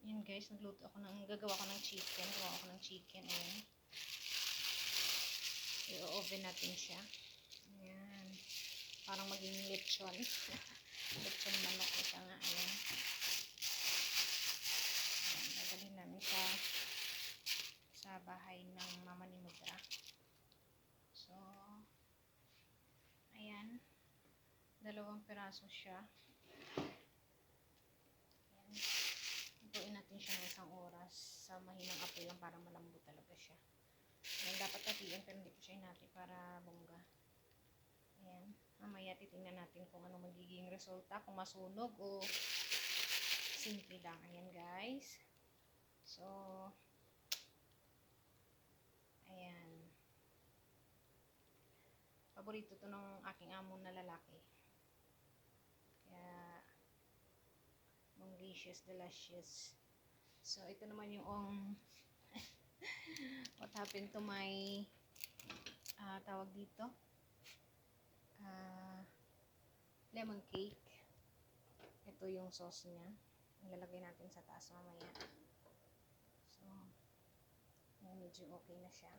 Ayan guys, gagawa ko ng chicken. Gawa ako ng chicken. Ayan. I-oven natin siya. Ayan. Parang maging lechon. Lechon manok ito nga. Ayan. Ayan. Dadalhin namin sa bahay ng mama ni Mudra. So, ayan. 2 piraso siya. Ayan. Lutuin natin siya ng 1 oras sa mahinang apoy lang para malambot talaga siya. Ayan, dapat hatiin pero hindi ko siya hinati para bongga. Ayan. Mamaya titingnan natin kung ano magiging resulta. Kung masunog o simple lang. Ayan guys. So, ayan. Paborito to ng aking amo na lalaki. Kaya, delicious. So, ito naman yung what happened to my tawag dito? Lemon cake. Ito yung sauce niya. Ilalagay natin sa taas mamaya. So, medyo okay na siya.